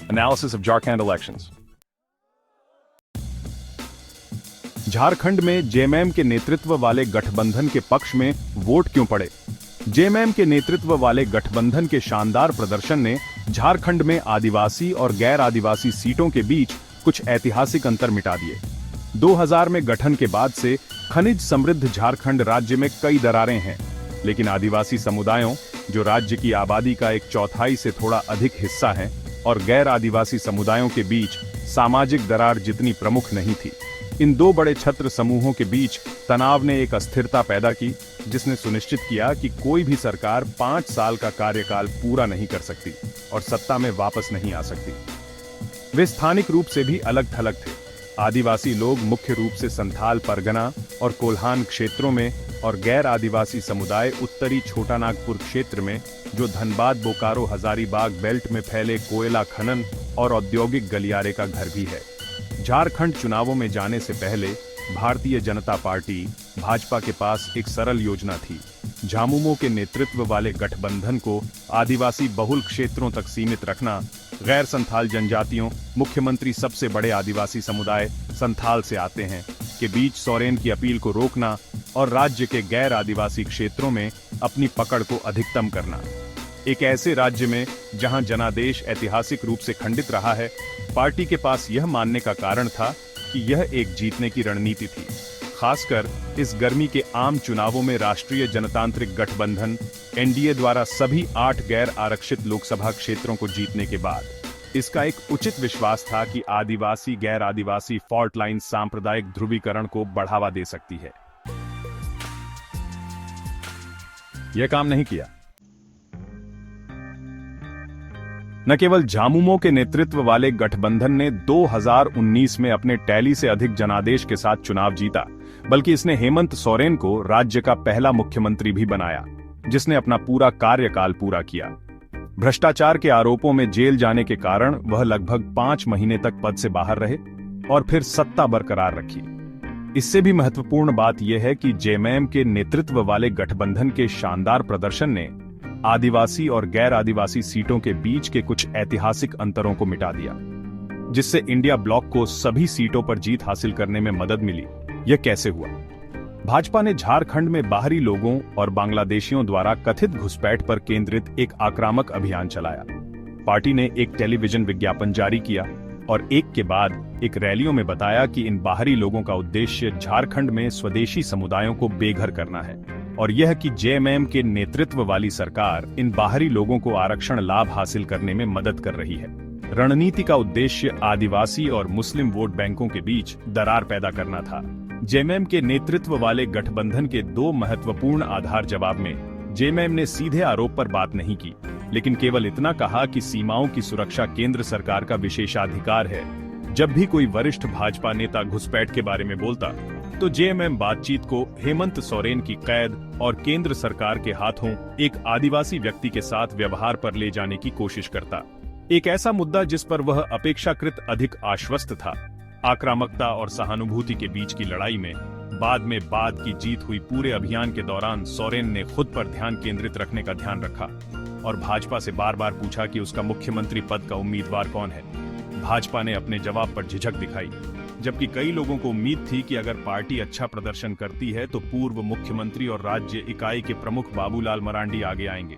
Analysis of Jharkhand elections. Jharkhand में JMM के नेतृत्व वाले गठबंधन के पक्ष में वोट क्यों पड़े? जेएमएम के नेतृत्व वाले गठबंधन के शानदार प्रदर्शन ने झारखंड में आदिवासी और गैर आदिवासी सीटों के बीच कुछ ऐतिहासिक अंतर मिटा दिए। 2000 में गठन के बाद से खनिज समृद्ध झारखंड राज्य में कई दरारें हैं, लेकिन आदिवासी समुदायों, जो राज्य की आबादी का 1/4 से थोड़ा अधिक हिस्सा हैं, और गैर आदिवासी समुदायों के बीच सामाजिक दरार जितनी प्रमुख नहीं थी। इन दो बड़े छत्र समूहों के बीच तनाव ने एक अस्थिरता पैदा की, जिसने सुनिश्चित किया कि कोई भी सरकार 5 साल का कार्यकाल पूरा नहीं कर सकती और सत्ता में वापस नहीं आ सकती। वे स्थानिक रूप से भी अलग थलग थे। आदिवासी लोग मुख्य रूप से संथाल परगना और कोल्हान क्षेत्रों में, और गैर आदिवासी समुदाय उत्तरी छोटा नागपुर क्षेत्र में, जो धनबाद, बोकारो, हजारीबाग बेल्ट में फैले कोयला खनन और औद्योगिक गलियारे का घर भी है। झारखंड चुनावों में जाने से पहले भारतीय जनता पार्टी भाजपा के पास एक सरल योजना थी। झामुमो के नेतृत्व वाले गठबंधन को आदिवासी बहुल क्षेत्रों तक सीमित रखना, गैर संथाल जनजातियों, मुख्यमंत्री सबसे बड़े आदिवासी समुदाय संथाल से आते हैं, के बीच सोरेन की अपील को रोकना और राज्य के गैर आदिवासी क्षेत्रों में अपनी पकड़ को अधिकतम करना। एक ऐसे राज्य में जहां जनादेश ऐतिहासिक रूप से खंडित रहा है, पार्टी के पास यह मानने का कारण था कि यह एक जीतने की रणनीति थी। खासकर इस गर्मी के आम चुनावों में राष्ट्रीय जनतांत्रिक गठबंधन एनडीए द्वारा सभी 8 गैर आरक्षित लोकसभा क्षेत्रों को जीतने के बाद इसका एक उचित विश्वास था कि आदिवासी गैर आदिवासी फॉल्ट लाइन सांप्रदायिक ध्रुवीकरण को बढ़ावा दे सकती है। यह काम नहीं किया। न केवल झामुमो के नेतृत्व वाले गठबंधन ने 2019 में अपने टैली से अधिक जनादेश के साथ चुनाव जीता, बल्कि इसने हेमंत सोरेन को राज्य का पहला मुख्यमंत्री भी बनाया, जिसने अपना पूरा कार्यकाल पूरा किया। भ्रष्टाचार के आरोपों में जेल जाने के कारण वह लगभग 5 महीने तक पद से बाहर रहे और फिर सत्ता बरकरार रखी। इससे भी महत्वपूर्ण बात यह है कि जेएमएम के नेतृत्व वाले गठबंधन के शानदार प्रदर्शन ने आदिवासी और गैर आदिवासी सीटों के बीच के कुछ ऐतिहासिक अंतरों को मिटा दिया, जिससे इंडिया ब्लॉक को सभी सीटों पर जीत हासिल करने में मदद मिली। यह कैसे हुआ? भाजपा ने झारखंड में बाहरी लोगों और बांग्लादेशियों द्वारा कथित घुसपैठ पर केंद्रित एक आक्रामक अभियान चलाया। पार्टी ने एक टेलीविजन विज्ञापन जारी किया और एक के बाद एक रैलियों में बताया कि इन बाहरी लोगों का उद्देश्य झारखंड में स्वदेशी समुदायों को बेघर करना है, और यह कि जेएमएम के नेतृत्व वाली सरकार इन बाहरी लोगों को आरक्षण लाभ हासिल करने में मदद कर रही है। रणनीति का उद्देश्य आदिवासी और मुस्लिम वोट बैंकों के बीच दरार पैदा करना था। जेएमएम के नेतृत्व वाले गठबंधन के 2 महत्वपूर्ण आधार जवाब में जेएमएम ने सीधे आरोप पर बात नहीं की, लेकिन केवल इतना कहा कि सीमाओं की सुरक्षा केंद्र सरकार का विशेषाधिकार है। जब भी कोई वरिष्ठ भाजपा नेता घुसपैठ के बारे में बोलता, तो जेएमएम बातचीत को हेमंत सोरेन की कैद और केंद्र सरकार के हाथों एक आदिवासी व्यक्ति के साथ व्यवहार पर ले जाने की कोशिश करता। एक ऐसा मुद्दा जिस पर वह अपेक्षाकृत अधिक आश्वस्त था। आक्रामकता और सहानुभूति के बीच की लड़ाई में बाद की जीत हुई। पूरे अभियान के दौरान सोरेन ने खुद पर ध्यान केंद्रित रखने का ध्यान रखा और भाजपा से बार बार पूछा कि उसका मुख्यमंत्री पद का उम्मीदवार कौन है। भाजपा ने अपने जवाब पर झिझक दिखाई, जबकि कई लोगों को उम्मीद थी कि अगर पार्टी अच्छा प्रदर्शन करती है तो पूर्व मुख्यमंत्री और राज्य इकाई के प्रमुख बाबूलाल मरांडी आगे आएंगे।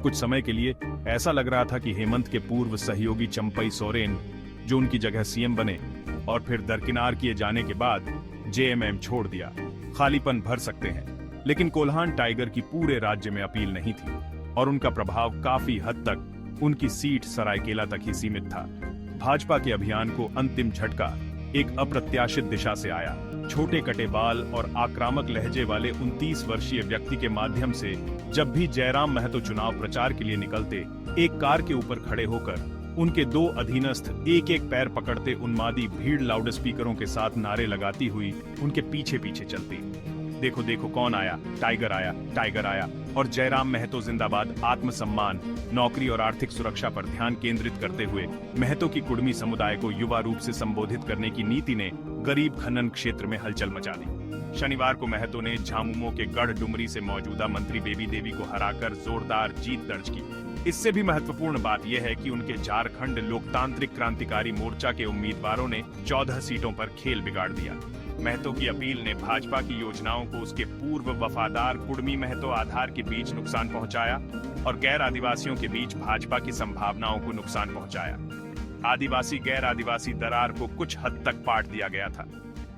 कुछ समय के लिए ऐसा लग रहा था कि हेमंत के पूर्व सहयोगी चंपई सोरेन, जो उनकी जगह सीएम बने, और फिर दरकिनार किए जाने के बाद जेएमएम छोड़ दिया, खालीपन भर सकते हैं। लेकिन कोल्हान टाइगर की पूरे राज्य में अपील नहीं थी और उनका प्रभाव काफी हद तक उनकी सीट सरायकेला तक ही सीमित था। भाजपा के अभियान को अंतिम झटका एक अप्रत्याशित दिशा से आया। छोटे कटे बाल और आक्रामक लहजे वाले 29 वर्षीय व्यक्ति के माध्यम से जब भी जयराम महतो चुनाव प्रचार के लिए निकलते, एक कार के ऊपर खड़े होकर उनके 2 अधीनस्थ एक एक पैर पकड़ते उन्मादी भीड़ लाउड स्पीकरों के साथ नारे लगाती हुई उनके पीछे पीछे चलती। देखो देखो कौन आया, टाइगर आया, टाइगर आया, और जयराम महतो जिंदाबाद। आत्मसम्मान, नौकरी और आर्थिक सुरक्षा पर ध्यान केंद्रित करते हुए महतो की कुड़मी समुदाय को युवा रूप से संबोधित करने की नीति ने गरीब खनन क्षेत्र में हलचल मचा दी। शनिवार को महतो ने झामुमो के गढ़ डुमरी से मौजूदा मंत्री बेबी देवी को हराकर जोरदार जीत दर्ज की। इससे भी महत्वपूर्ण बात यह है कि उनके झारखंड लोकतांत्रिक क्रांतिकारी मोर्चा के उम्मीदवारों ने 14 सीटों पर खेल बिगाड़ दिया। महतो की अपील ने भाजपा की योजनाओं को उसके पूर्व वफादार कुर्मी महतो आधार के बीच नुकसान पहुंचाया और गैर आदिवासियों के बीच भाजपा की संभावनाओं को नुकसान पहुंचाया। आदिवासी गैर आदिवासी दरार को कुछ हद तक पाट दिया गया था,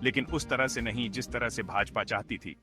लेकिन उस तरह से नहीं जिस तरह से भाजपा चाहती थी।